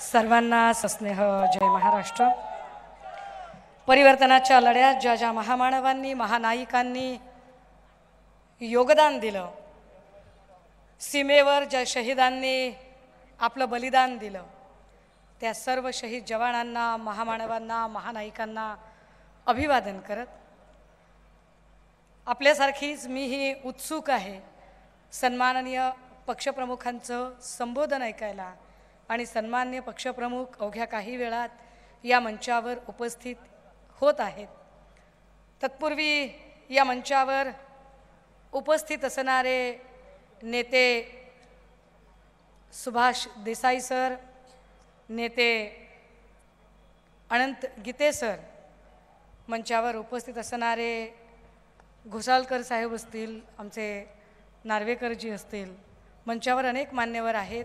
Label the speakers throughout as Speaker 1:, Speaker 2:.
Speaker 1: सर्वांना सस्नेह जय महाराष्ट्र। परिवर्तनाच्या लढ्यात ज्या ज्या महामानवांनी महानायिकांनी योगदान दिलं, सीमेवर ज्या शहीदांनी आपलं बलिदान दिलं, त्या सर्व शहीद जवानांना, महामानवांना, महानायिकांना अभिवादन करत आपल्यासारखीच मीही उत्सुक आहे सन्माननीय पक्षप्रमुखांचं संबोधन ऐकायला। आणि सन्माननीय पक्षप्रमुख अवघ्या काही वेळात या मंचावर उपस्थित होत आहेत। तत्पूर्वी या मंचावर उपस्थित असणारे नेते सुभाष देसाई सर, नेते अनंत गीते सर, मंचावर उपस्थित असणारे घोसाळकर साहेब असतील, आमचे नार्वेकरजी असतील, मंचावर अनेक मान्यवर आहेत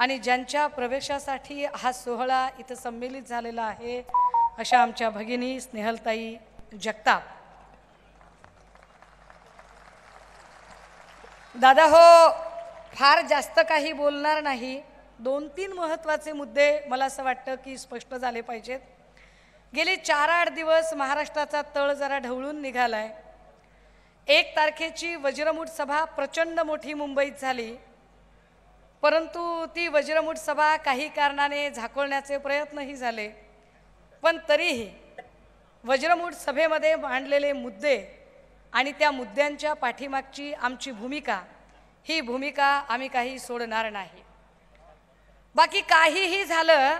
Speaker 1: आणि ज्यांच्या प्रवेशासाठी हा सोहळा इथं संमेलित झालेला आहे अशा आमच्या भगिनी स्नेहलताई जगताप। दादा हो, फार जास्त काही बोलणार नाही, 2-3 महत्त्वाचे मुद्दे मला असं वाटतं की स्पष्ट झाले पाहिजेत। गेली 4-8 दिवस महाराष्ट्राचा तळ जरा ढवळून निघालाय। 1 तारखेची वज्रमूठ सभा प्रचंड मोठी मुंबईत झाली, परंतु ती वज्रमूठ सभा काही कारणाने झाकळण्याचे प्रयत्नही झाले, पण तरीही वज्रमूठ सभेमध्ये मांडलेले मुद्दे आणि त्या मुद्द्यांच्या पाठीमागची आमची भूमिका, ही भूमिका आम्ही काही सोडणार नाही। बाकी काहीही झालं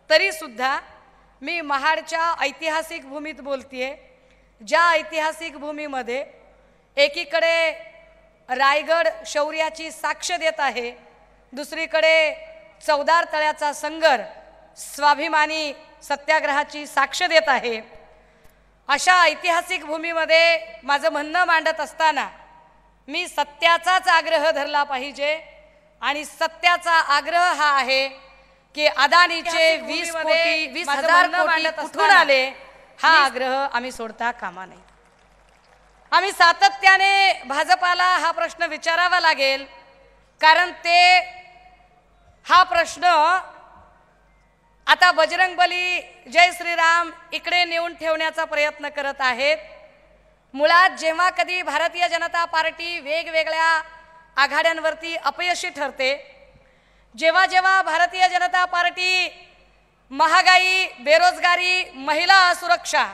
Speaker 1: तरीसुद्धा मी महाडच्या ऐतिहासिक भूमीत बोलतेय, ज्या ऐतिहासिक भूमीमध्ये एकीकडे रायगड शौर्याची साक्ष देत आहे, दुसरीकडे चौदार तळ्याचा संगर स्वाभिमानी सत्याग्रहाची साक्ष देत आहे। अशा ऐतिहासिक भूमीमध्ये माझं म्हणणं मांडत असताना मी सत्याचाच आग्रह धरला पाहिजे आणि सत्याचा आग्रह हा आहे की अदानीचे 20,000 कोटी कुठून आले, हा आग्रह आम्ही सोडता कामा नये। आम्ही सातत्याने भाजपाला हा प्रश्न विचारावा लागेल, कारण ते हा प्रश्न आता बजरंगबली, जय श्रीराम इकडे नेऊन ठेवण्याचा प्रयत्न करत आहेत। मुळात जेव्हा कधी भारतीय जनता पार्टी वेगवेगळ्या आघाड्यांवरती अपयशी ठरते, जेव्हा जेव्हा भारतीय जनता पार्टी महागाई, बेरोजगारी, महिला सुरक्षा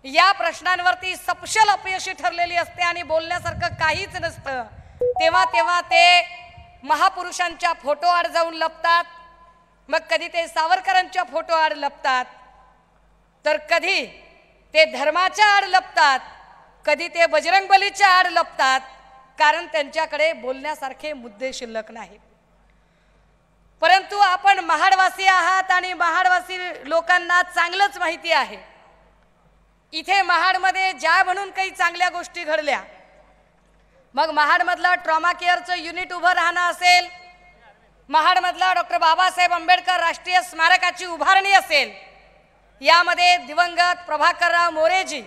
Speaker 1: या प्रश्नांवरती सपशेल अपयशी ठरलेली असते आणि बोलण्यासारखं काहीच नसतं, तेव्हा तेव्हा ते महापुरुषांच्या फोटो आड जाऊन लपतात। मग कधी ते सावरकरांच्या फोटो आड लपतात, तर कधी ते धर्माच्या आड लपतात, कधी ते बजरंगबलीच्या आड लपतात, कारण त्यांच्याकडे बोलण्यासारखे मुद्दे शिल्लक नाहीत। परंतु आपण महाडवासी आहात आणि महाडवासी लोकांना चांगलंच माहिती आहे, इथे महाडमध्ये ज्या म्हणून काही चांगल्या गोष्टी घडल्या, मग महाडमधलं ट्रॉमा केअरचं युनिट उभं राहणं असेल, महाडमधलं डॉक्टर बाबासाहेब आंबेडकर राष्ट्रीय स्मारकाची उभारणी असेल, यामध्ये दिवंगत प्रभाकरराव मोरेजी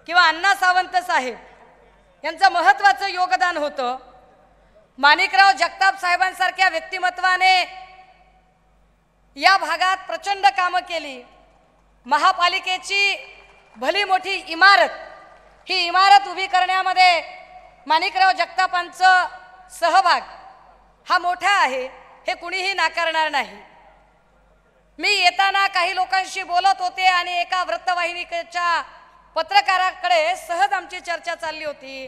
Speaker 1: किंवा अण्णा सावंत साहेब यांचं महत्त्वाचं योगदान होतं। माणिकराव जगताप साहेबांसारख्या व्यक्तिमत्वाने या भागात प्रचंड कामं केली। महापालिकेची भली मोठी इमारत, ही इमारत उभी करण्यामध्ये माणिकराव जगतापांचं सहभाग हा मोठा आहे, हे कुणीही नाकारणार नाही। मी येताना काही लोकांशी बोलत होते आणि एका वृत्तवाहिनीच्या पत्रकाराकडे सहज आमची चर्चा चालली होती,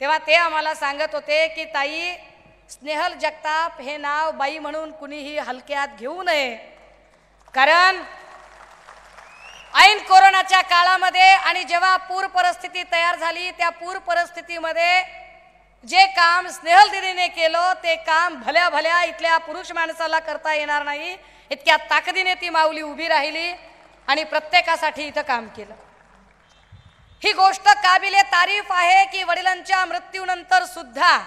Speaker 1: तेव्हा ते आम्हाला सांगत होते की ताई, स्नेहल जगताप हे नाव बाई म्हणून कुणीही हलक्यात घेऊ नये, कारण ऐन कोरोनाच्या काळामध्ये आणि जेव्हा पूर परिस्थिती तयार झाली, त्या पूर परिस्थितीमध्ये जे काम स्नेहल दिदीने केलं ते काम भल्या भल्या इथल्या पुरुष माणसाला करता येणार नाही, इतक्या ताकदीने ती माऊली उभी राहिली आणि प्रत्येकासाठी इथं काम केलं। ही गोष्ट काबिले तारीफ आहे की वडिलांच्या मृत्यूनंतर सुद्धा,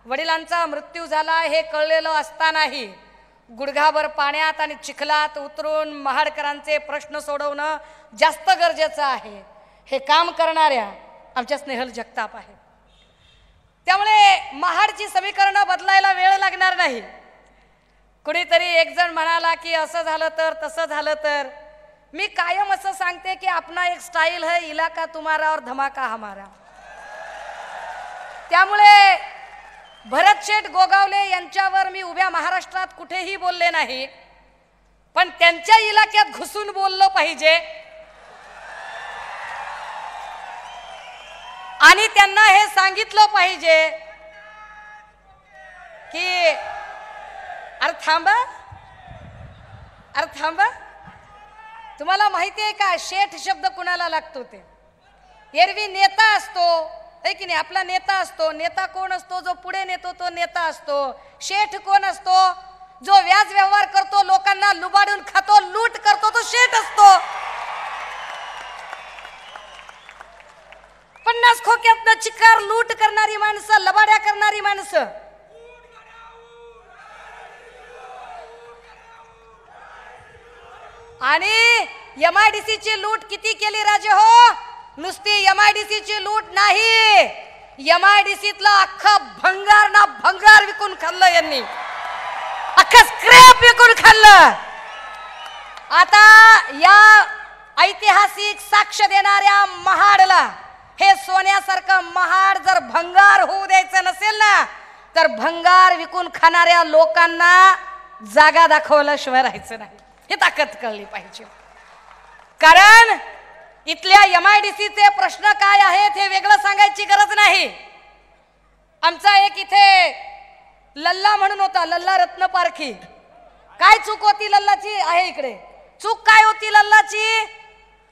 Speaker 1: वडिलांचा मृत्यू झाला हे कळलेलं असतानाही गुडघाभर पाण्यात आणि चिखलात उतरून महाडकरांचे प्रश्न सोडवणं जास्त गरजेचं आहे, हे काम करणाऱ्या आमच्या स्नेहल जगताप आहेत। त्यामुळे महाडची समीकरणं बदलायला वेळ लागणार नाही। कुणीतरी एक जण म्हणाला की असं झालं तर तसं झालं तर, मी कायम असं सांगते की अपना एक स्टाईल है, इलाका तुम्हारा और धमाका हमारा. त्यामुळे भरत शेठ गोगावले यांच्यावर मी उभ्या महाराष्ट्रात कुठेही बोलले नाही, पण त्यांच्या इलाक्यात घुसून बोललं पाहिजे आणि त्यांना हे सांगितलं पाहिजे की अरे थांबा, तुम्हाला माहिती आहे का शेठ शब्द कुणाला लागतो? ते एरवी नेता असतो है की नाही, आपला नेता असतो. नेता कोण असतो? जो पुढे नेतो तो नेता असतो. शेठ कोण असतो? जो व्याज व्यवहार करतो, लोकांना लुबाडून खातो, लूट करतो, तो शेठ असतो. 50 खोक्यातनं चिकार लूट करणारी माणसं, लबाड्या करणारी माणसं. आणि MIDC ची लूट किती केली राजे हो? नुसती MIDC ची लूट नाही, MIDCतला अख्खा भंगार ना भंगार विकून खाल्लं यांनी, अख्खा स्क्रॅप विकून खाल्लं. आता या ऐतिहासिक साक्ष देणाऱ्या महाडला हे सोन्यासारखं महाड जर भंगार होऊ द्यायचं नसेल ना, तर भंगार विकून खाणाऱ्या लोकांना जागा दाखवल्याशिवाय राहायचं नाही. हे ताकद कळली पाहिजे. कारण इथल्या MIDC चे प्रश्न काय आहेत हे वेगळं सांगायची गरज नाही. आमचा एक इथे लल्ला म्हणून होता, लल्ला रत्न पारखी. काय चूक होती लल्लाची? आहे इकडे. चूक काय होती लल्लाची?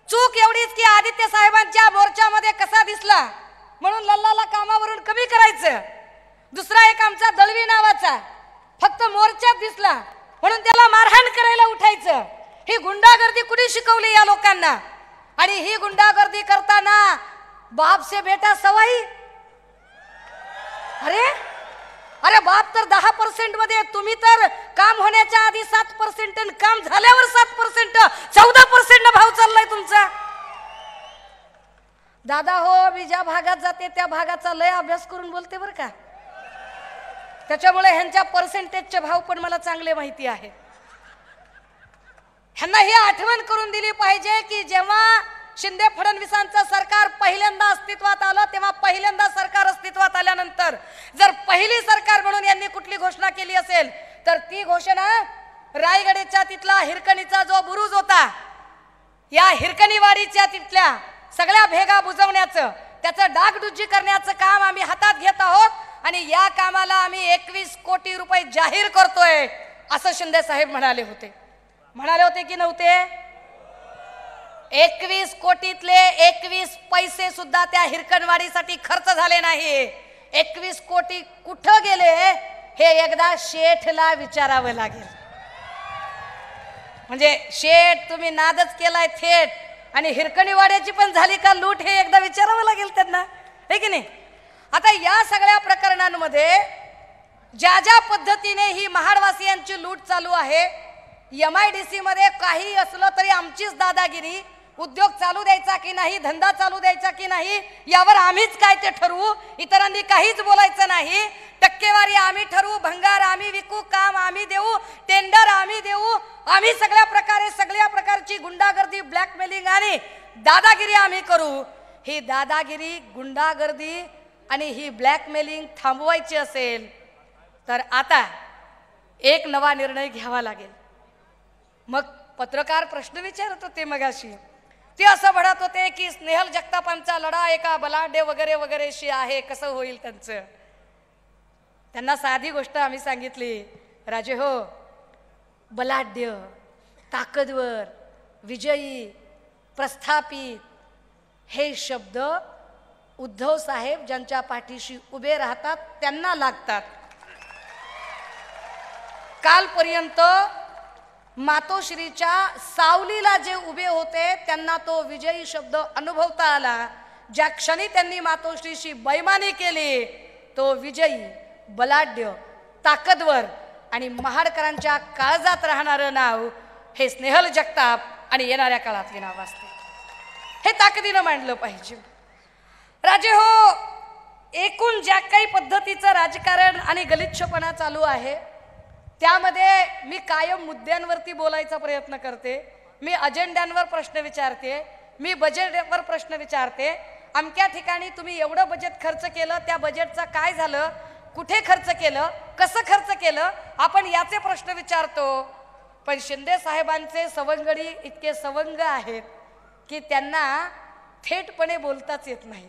Speaker 1: चूक एवढीच की आदित्य साहेबांच्या मोर्चामध्ये कसा दिसला म्हणून लल्लाला कामावरून कमी करायचं. दुसरा एक आमचा दळवी नावाचा फक्त मोर्चात दिसला म्हणून त्याला मारहाण करायला उठायचं. ही गुंडागर्दी कुणी शिकवली या लोकांना? आणि ही गुंडागर्दी करताना बाप से बेटा सवाई. अरे बाप तर 10% मध्ये, तुम्ही तर काम होण्याच्या आधी 7% आणि काम झाल्यावर 7%, 14% भाव चाललाय तुमचा. दादा हो, मी ज्या भागात जाते त्या भागाचा लय अभ्यास करून बोलते बरं का. त्याच्यामुळे ह्यांच्या पर्सेंटेजचे भाव पण मला चांगले माहिती आहे. ह्यांना ही आठवण करून दिली पाहिजे की जेव्हा शिंदे फडणवीसांचं सरकार पहिल्यांदा अस्तित्वात आलं, तेव्हा पहिल्यांदा सरकार अस्तित्वात आल्यानंतर जर पहिली सरकार म्हणून यांनी कुठली घोषणा केली असेल तर ती घोषणा रायगडच्या तिथला हिरकणीचा जो बुरुज होता, या हिरकणीवाडीच्या तिथल्या सगळ्या भेगा बुजवण्याचं, त्याचं डागडुजी करण्याचं काम आम्ही हातात घेत आहोत. आणि या कामाला आम्ही 21 कोटी रुपये जाहीर करतोय असं शिंदे साहेब म्हणाले होते की नव्हते? 21 कोटीतले 21 पैसे सुद्धा त्या हिरकणवाडीसाठी खर्च झाले नाही. 21 कोटी कुठं गेले हे एकदा शेठला विचारावं लागेल. म्हणजे शेठ तुम्ही नादच केलाय थेट, आणि हिरकणीवाड्याची पण झाली का लूट हे एकदा विचारावं लागेल त्यांना, है की नाही? आता या सगळ्या प्रकरणांमध्ये ज्या ज्या पद्धतीने ही महाडवासियांची लूट चालू आहे, MIDC मध्ये काही असलं तरी आमचीच दादागिरी, उद्योग चालू द्यायचा की नाही, धंदा चालू द्यायचा की नाही यावर आम्हीच काय ते ठरवू, इतरांनी काहीच बोलायचं नाही. टक्केवारी आम्ही ठरवू, भंगार आम्ही विकू, काम आम्ही देऊ, टेंडर आम्ही देऊ, आम्ही सगळ्या प्रकारची गुंडागर्दी, ब्लॅकमेलिंग आणि दादागिरी आम्ही करू. ही दादागिरी, गुंडागर्दी आणि ही ब्लॅकमेलिंग थांबवायची असेल तर आता एक नवा निर्णय घ्यावा लागेल. मग पत्रकार प्रश्न विचारत होते मगाशी, ते असं म्हणत होते की स्नेहल जगतापांचा लढा एका बलाढ्य वगैरे वगैरेशी आहे, कसं होईल त्यांचं? त्यांना साधी गोष्ट आम्ही सांगितली, राजे हो, बलाढ्य, ताकदवर, विजयी, प्रस्थापित हे शब्द उद्धव साहेब ज्यांच्या पाठीशी उभे राहतात त्यांना लागतात. कालपर्यंत मातोश्रीच्या सावलीला जे उभे होते त्यांना तो विजयी शब्द अनुभवता आला. ज्या क्षणी त्यांनी मातोश्रीशी बैमानी केली तो विजयी, बलाढ्य, ताकदवर आणि महाडकरांच्या काळजात राहणारं नाव हे स्नेहल जगताप आणि येणाऱ्या काळातली नाव असते. हे ताकदीनं मांडलं पाहिजे. राजे हो, एकूण ज्या काही पद्धतीचं राजकारण आणि गलिच्छपणा चालू आहे त्यामध्ये मी कायम मुद्द्यांवरती बोलायचा प्रयत्न करते, मी अजेंड्यांवर प्रश्न विचारते, मी बजेटवर प्रश्न विचारते. अमक्या ठिकाणी तुम्ही एवढं बजेट खर्च केलं, त्या बजेटचं काय झालं, कुठे खर्च केलं, कसं खर्च केलं, आपण याचे प्रश्न विचारतो. पण शिंदे साहेबांचे सवंगडी इतके सवंग आहेत की त्यांना थेटपणे बोलताच येत नाही.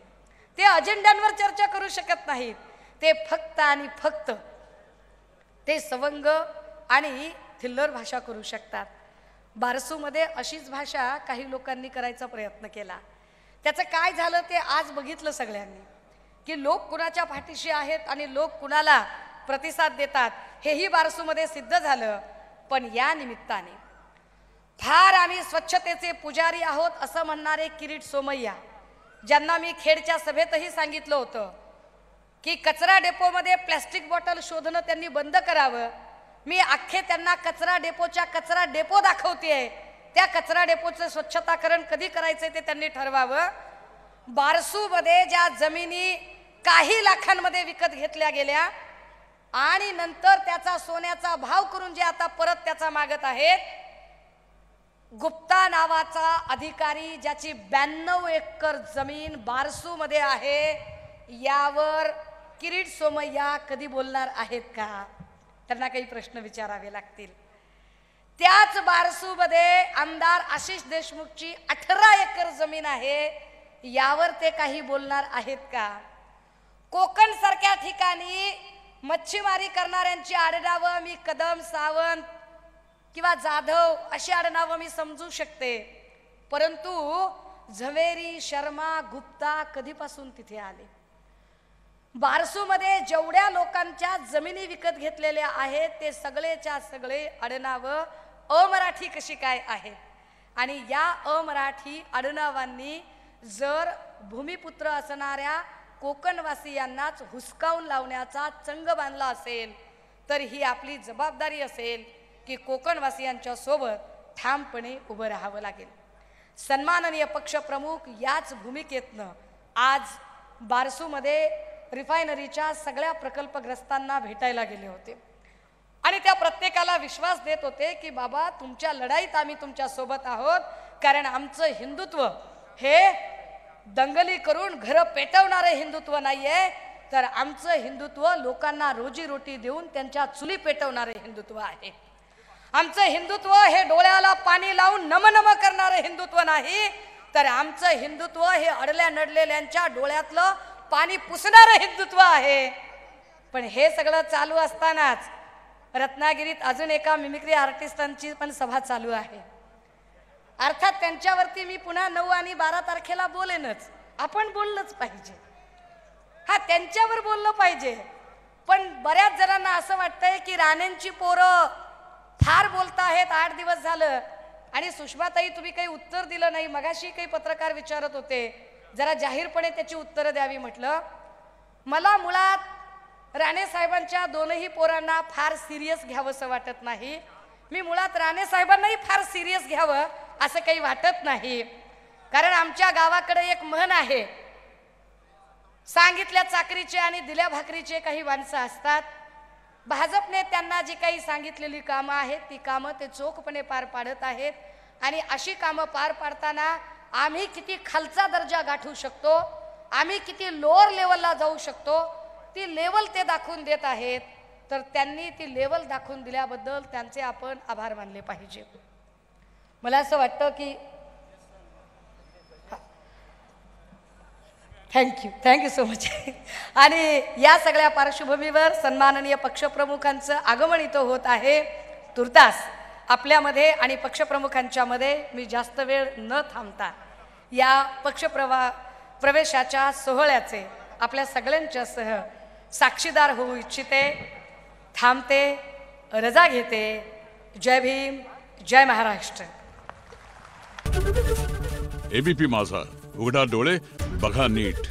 Speaker 1: ते अजेंड्यांवर चर्चा करू शकत नाहीत. ते फक्त आणि फक्त ते सवंग आणि थिल्लर भाषा करू शकतात. बारसूमध्ये अशीच भाषा काही लोकांनी करायचा प्रयत्न केला. त्याचं काय झालं ते आज बघितलं सगळ्यांनी, की लोक कुणाच्या पाठीशी आहेत आणि लोक कुणाला प्रतिसाद देतात हेही बारसूमध्ये सिद्ध झालं. पण या निमित्ताने फार आम्ही स्वच्छतेचे पुजारी आहोत असं म्हणणारे किरीट सोमय्या, ज्यांना मी खेडच्या सभेतही सांगितलं होतं की कचरा डेपोमध्ये प्लॅस्टिक बॉटल शोधणं त्यांनी बंद करावं. मी अख्खे त्यांना कचरा डेपोच्या कचरा डेपो दाखवतेय. त्या कचरा डेपोचं स्वच्छताकरण कधी करायचंय ते त्यांनी ठरवावं. बारसूमध्ये ज्या जमिनी काही लाखांमध्ये विकत घेतल्या गेल्या आणि नंतर त्याचा सोन्याचा भाव करून जे आता परत त्याचा मागत आहेत, गुप्ता नावाचा अधिकारी ज्याची 92 एकर जमीन बारसूमध्ये आहे, यावर किरीट सोमय्या कधी बोलणार आहेत का? त्यांना काही प्रश्न विचारावे लागतील. त्याच बारसूमध्ये आमदार आशिष देशमुखची 18 एकर जमीन आहे, यावर ते काही बोलणार आहेत का? कोकण सारख्या ठिकाणी मच्छीमारी करणाऱ्यांची आडनावं मी कदम, सावंत किंवा जाधव अशी आडनावं मी समजू शकते, परंतु झवेरी, शर्मा, गुप्ता कधीपासून तिथे आले? बारसूमध्ये जेवढ्या लोकांच्या जमिनी विकत घेतलेल्या आहेत ते सगळेच्या सगळे आडनावं अमराठी कशी काय आहेत? आणि या अमराठी आडनावांनी जर भूमिपुत्र असणाऱ्या कोकणवासियांनाच हुसकावून लावण्याचा चंग बांधला असेल तर ही आपली जबाबदारी असेल की कोकणवासियांच्या सोबत ठामपणे उभं राहावं लागेल. सन्माननीय पक्षप्रमुख याच भूमिकेतनं आज बारसूमध्ये रिफायनरीच्या सगळ्या प्रकल्पग्रस्तांना भेटायला गेले होते आणि त्या प्रत्येकाला विश्वास देत होते की बाबा तुमच्या लढाईत आम्ही तुमच्या सोबत आहोत, कारण आमचं हिंदुत्व हे दंगली करून घरं पेटवणारे हिंदुत्व नाहीये, तर आमचं हिंदुत्व लोकांना रोजीरोटी देऊन त्यांच्या चुली पेटवणारे हिंदुत्व आहे. आमचं हिंदुत्व हे डोळ्याला पाणी लावून नमनम करणारे हिंदुत्व नाही, तर आमचं हिंदुत्व हे अडल्या नडलेल्यांच्या डोळ्यातलं पाणी पुसणारं हिंदुत्व आहे. पण हे सगळं चालू असतानाच रत्नागिरीत अजून एका मिमिक्री आर्टिस्टांची पण सभा चालू आहे. अर्थात त्यांच्यावरती मी पुन्हा 9 आणि 12 तारखेला बोलेनच. आपण बोललंच पाहिजे, हा त्यांच्यावर बोललं पाहिजे. पण बऱ्याच जणांना असं वाटतंय की राणेंची पोरं फार बोलताहेत 8 दिवस झालं आणि सुषमाताई तुम्ही काही उत्तर दिलं नाही. मगाशी काही पत्रकार विचारत होते, जरा जाहीरपणे त्याची उत्तरं द्यावी. म्हटलं मला मुळात राणे साहेबांच्या दोनही पोरांना फार सिरियस घ्यावंसं वाटत नाही. मी मुळात राणे साहेबांनाही फार सिरियस घ्यावं असं काही वाटत नाही, कारण आमच्या गावाकडे एक म्हण आहे, सांगितल्या चाकरीचे आणि दिल्या भाकरीचे काही माणसं असतात. भाजपने त्यांना जी काही सांगितलेली कामं आहेत ती कामं ते चोखपणे पार पाडत आहेत आणि अशी कामं पार पाडताना आम्ही किती खालचा दर्जा गाठू शकतो, आम्ही किती लोअर लेवलला जाऊ शकतो ती लेवल ते दाखवून देत आहेत. तर त्यांनी ती लेवल दाखवून दिल्याबद्दल त्यांचे आपण आभार मानले पाहिजे. मला असं वाटतं की थँक्यू सो मच. आणि या सगळ्या पार्श्वभूमीवर सन्माननीय पक्षप्रमुखांचं आगमन इथं होत आहे. तुर्तास आपल्यामध्ये आणि पक्षप्रमुखांच्यामध्ये मी जास्त वेळ न थांबता या प्रवेशाच्या सोहळ्याचे आपल्या सगळ्यांच्यासह साक्षीदार होऊ इच्छिते. थांबते, रजा घेते. जय भीम, जय महाराष्ट्र.
Speaker 2: एबीपी माझा, उघडा डोळे बघा नीट.